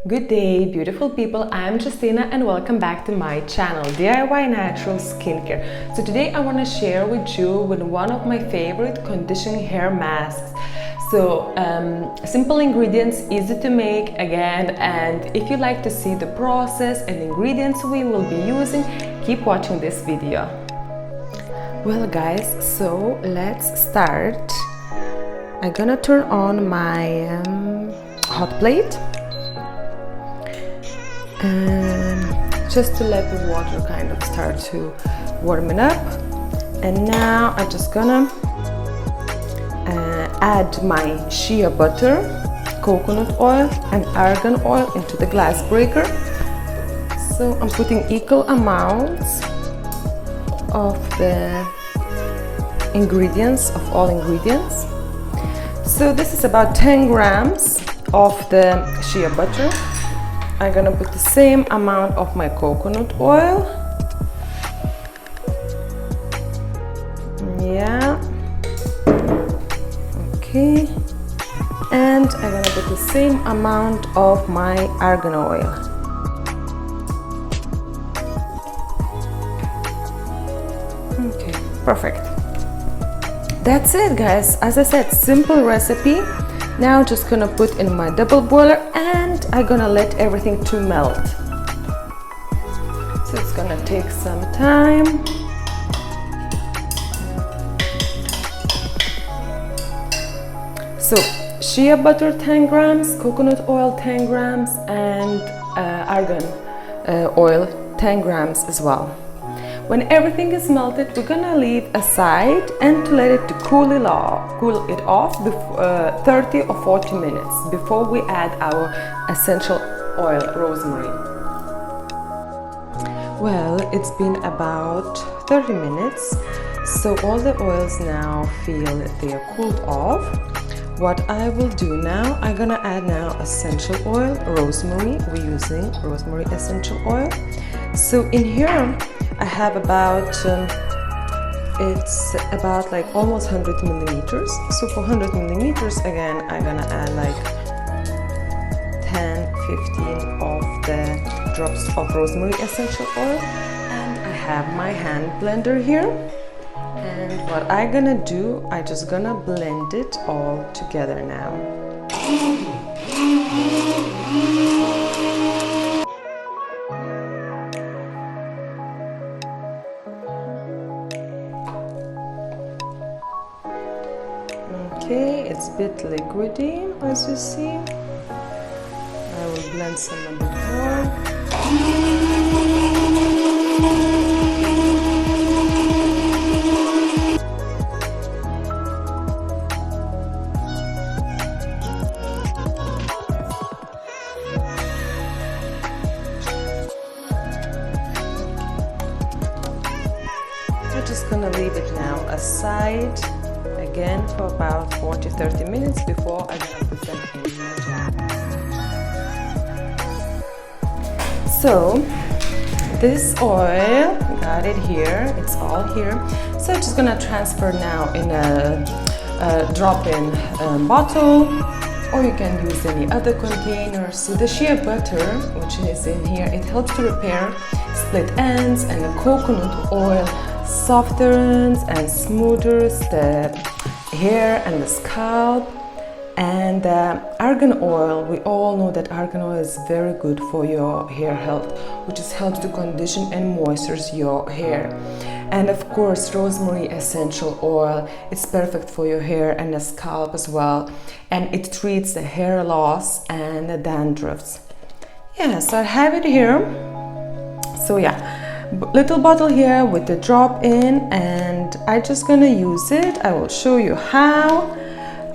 Good day, beautiful people. I'm Justina and welcome back to my channel, DIY Natural Skincare. So today I want to share with you one of my favorite conditioning hair masks. So simple ingredients, easy to make again, and if you like to see the process and ingredients we will be using, keep watching this video. Well guys, so let's start. I'm gonna turn on my hot plate and just to let the water kind of start to warming up. And now I'm just gonna add my shea butter, coconut oil and argan oil into the glass breaker. So I'm putting equal amounts of the ingredients, of all ingredients. So this is about 10 grams of the shea butter. I'm gonna put the same amount of my coconut oil. Yeah. Okay. And I'm gonna put the same amount of my argan oil. Okay, perfect. That's it, guys. As I said, simple recipe. Now just gonna put in my double boiler and I'm gonna let everything to melt. So it's gonna take some time. So shea butter 10 grams, coconut oil 10 grams and argan oil 10 grams as well. When everything is melted, we're gonna leave aside and to let it to cool it off before, 30 or 40 minutes before we add our essential oil, rosemary. Well, it's been about 30 minutes, so all the oils now feel that they are cooled off. What I will do now, I'm gonna add now essential oil, rosemary. We're using rosemary essential oil. So in here, I have about, it's about like almost 100 millimeters. So for 100 millimeters, again, I'm gonna add like 10, 15 of the drops of rosemary essential oil. And I have my hand blender here. And what I'm gonna do, I'm just gonna blend it all together now. Okay, it's a bit liquidy, as you see. I will blend some a bit more. I'm just gonna leave it now aside again for about 40-30 minutes before I'm gonna put them in the jar. So this oil, got it here, it's all here. So I'm just gonna transfer now in a drop-in bottle, or you can use any other container. So the shea butter, which is in here, it helps to repair split ends, and the coconut oil softens and smooths the hair and the scalp. And argan oil, we all know that argan oil is very good for your hair health, which is helps to condition and moisturize your hair. And of course, rosemary essential oil, it's perfect for your hair and the scalp as well, and it treats the hair loss and the dandruffs. Yeah, so I have it here. So yeah, little bottle here with the drop in, and I'm just gonna use it. I will show you how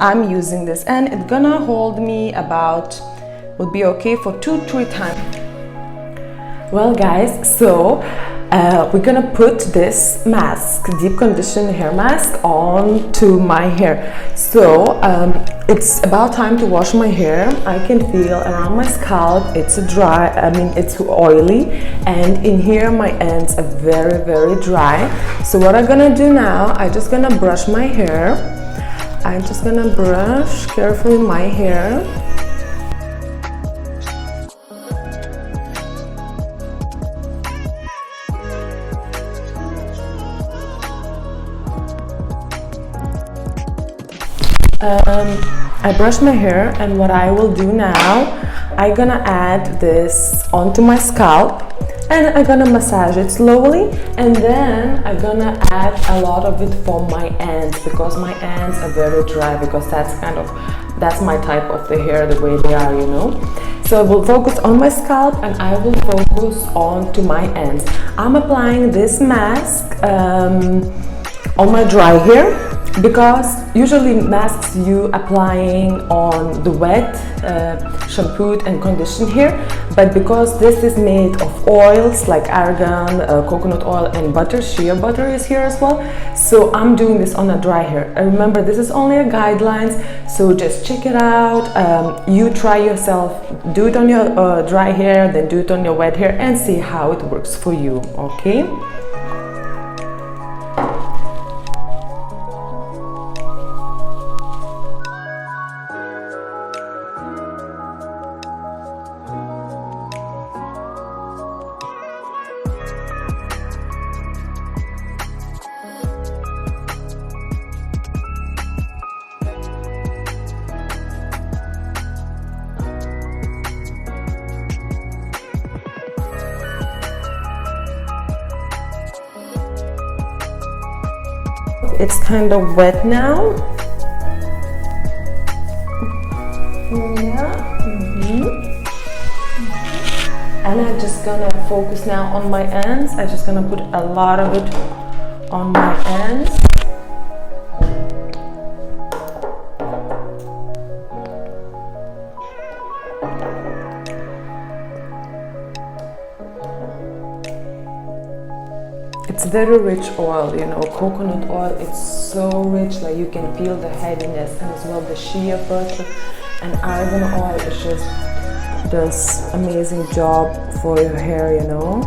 I'm using this, and it's gonna hold me about, will be okay for 2-3 times. Well guys, so we're gonna put this mask, deep conditioned hair mask, on to my hair. So it's about time to wash my hair. I can feel around my scalp it's dry, it's oily, and in here my ends are very dry. So what I'm gonna do now, I'm just gonna brush my hair. I'm just gonna brush carefully my hair. I brush my hair, and what I will do now, I'm gonna add this onto my scalp, and I'm gonna massage it slowly, and then I'm gonna add a lot of it for my ends, because my ends are very dry, because that's my type of the hair, the way they are, you know. So I will focus on my scalp, and I will focus on to my ends. I'm applying this mask on my dry hair, because usually masks you applying on the wet, shampooed and conditioned hair, but because this is made of oils like argan, coconut oil and butter, shea butter is here as well, so I'm doing this on a dry hair. And remember, this is only a guidelines, so just check it out. You try yourself, do it on your dry hair, then do it on your wet hair, and see how it works for you. Okay. It's kind of wet now. Yeah. And I'm just gonna focus now on my ends. I'm just gonna put a lot of it on my ends. It's very rich oil, you know, coconut oil, it's so rich, like you can feel the heaviness, and as well the shea butter and argan oil. It just does amazing job for your hair, you know.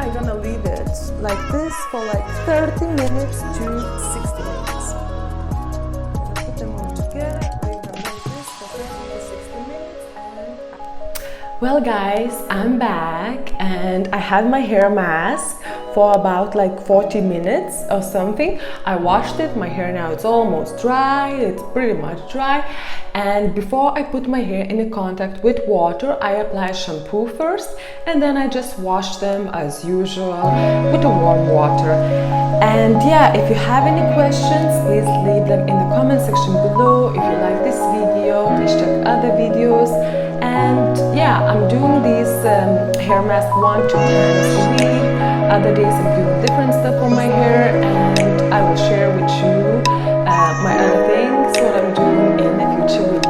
I'm gonna leave it like this for like 30 minutes to 60 minutes. I'm gonna put them all together, leave them like this for 30 to 60 minutes, and well guys, I'm back and I had my hair mask for about like 40 minutes or something. I washed it, my hair now it's almost dry, it's pretty much dry. And before I put my hair in contact with water, I apply shampoo first, and then I just wash them as usual with the warm water. And yeah, if you have any questions, please leave them in the comment section below. If you like this video, please check other videos. And yeah, I'm doing this hair mask 1 to 2 times a week. Other days I'm doing different stuff on my hair, and I will share with you my other things, what I'm doing in the future with